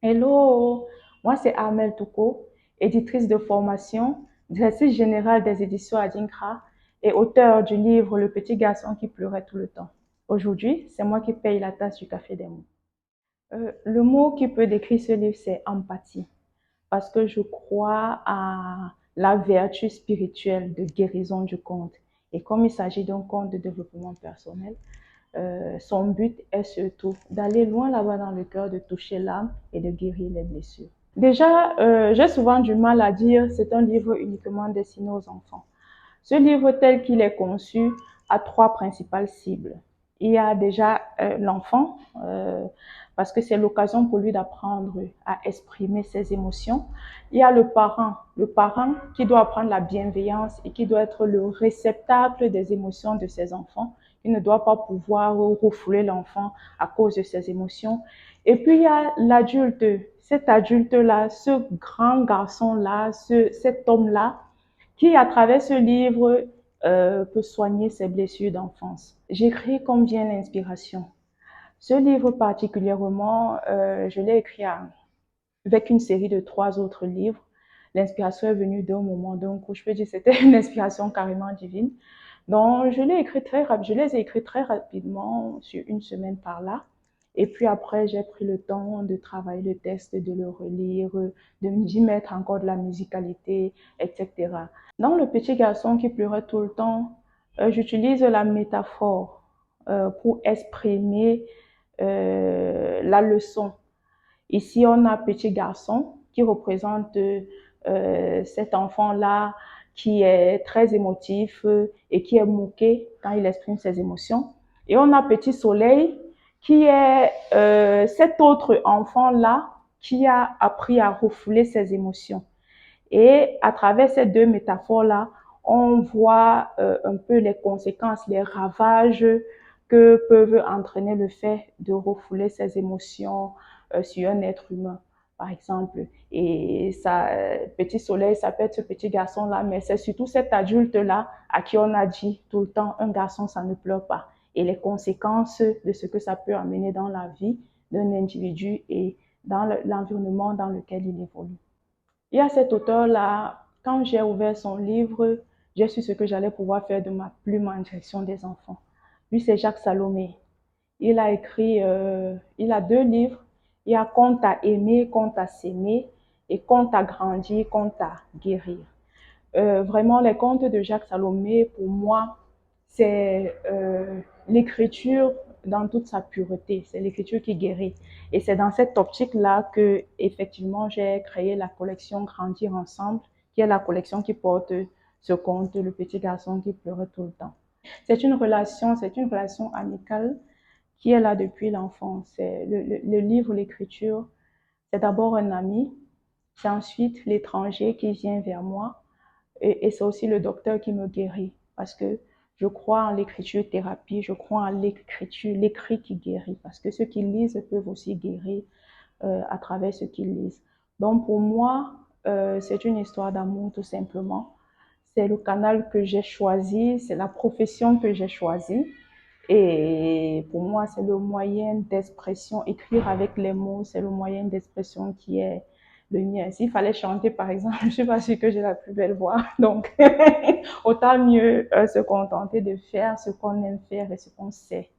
Hello, moi c'est Amel Touko, éditrice de formation, directrice générale des éditions Adinkra et auteure du livre Le petit garçon qui pleurait tout le temps. Aujourd'hui, c'est moi qui paye la tasse du café des mots. Le mot qui peut décrire ce livre, c'est empathie, parce que je crois à la vertu spirituelle de guérison du conte. Et comme il s'agit d'un conte de développement personnel, son but est surtout d'aller loin là-bas dans le cœur, de toucher l'âme et de guérir les blessures. Déjà, j'ai souvent du mal à dire c'est un livre uniquement destiné aux enfants. Ce livre tel qu'il est conçu a trois principales cibles. Il y a déjà l'enfant, parce que c'est l'occasion pour lui d'apprendre à exprimer ses émotions. Il y a le parent qui doit apprendre la bienveillance et qui doit être le réceptacle des émotions de ses enfants. Il ne doit pas pouvoir refouler l'enfant à cause de ses émotions. Et puis il y a l'adulte, cet adulte-là, ce grand garçon-là, cet homme-là, qui, à travers ce livre, peut soigner ses blessures d'enfance. J'écris comme vient l'inspiration. Ce livre particulièrement, je l'ai écrit avec une série de 3 autres livres. L'inspiration est venue d'un moment, d'un coup. Je peux dire que c'était une inspiration carrément divine. Donc, je les ai écrits très rapidement, sur une semaine par là. Et puis après, j'ai pris le temps de travailler le texte, de le relire, d'y mettre encore de la musicalité, etc. Dans Le petit garçon qui pleurait tout le temps, j'utilise la métaphore pour exprimer la leçon. Ici, on a petit garçon qui représente cet enfant-là qui est très émotif et qui est moqué quand il exprime ses émotions. Et on a petit soleil qui est cet autre enfant-là qui a appris à refouler ses émotions. Et à travers ces deux métaphores-là, on voit un peu les conséquences, les ravages que peuvent entraîner le fait de refouler ses émotions sur un être humain, par exemple. Et ça, petit soleil, ça peut être ce petit garçon-là, mais c'est surtout cet adulte-là à qui on a dit tout le temps, un garçon, ça ne pleure pas. Et les conséquences de ce que ça peut amener dans la vie d'un individu et dans l'environnement dans lequel il évolue. Il y a cet auteur-là, quand j'ai ouvert son livre, j'ai su ce que j'allais pouvoir faire de ma plume en direction des enfants. Lui, c'est Jacques Salomé. Il a 2 livres. Il y a Conte à aimer, Conte à s'aimer et Conte à grandir, Conte à guérir. Vraiment, les contes de Jacques Salomé, pour moi, c'est l'écriture dans toute sa pureté. C'est l'écriture qui guérit. Et c'est dans cette optique-là que, effectivement, j'ai créé la collection Grandir ensemble, qui est la collection qui porte ce conte, Le petit garçon qui pleurait tout le temps. C'est une relation amicale qui est là depuis l'enfance. Le livre, l'écriture, c'est d'abord un ami, c'est ensuite l'étranger qui vient vers moi, et c'est aussi le docteur qui me guérit, parce que je crois en l'écriture thérapie, je crois en l'écriture, l'écrit qui guérit, parce que ceux qui lisent peuvent aussi guérir à travers ce qu'ils lisent. Donc pour moi, c'est une histoire d'amour tout simplement. C'est le canal que j'ai choisi, c'est la profession que j'ai choisie. Et pour moi, c'est le moyen d'expression, écrire avec les mots, c'est le moyen d'expression qui est le mien. S'il fallait chanter, par exemple, je suis pas sûre que j'ai la plus belle voix. Donc, autant mieux se contenter de faire ce qu'on aime faire et ce qu'on sait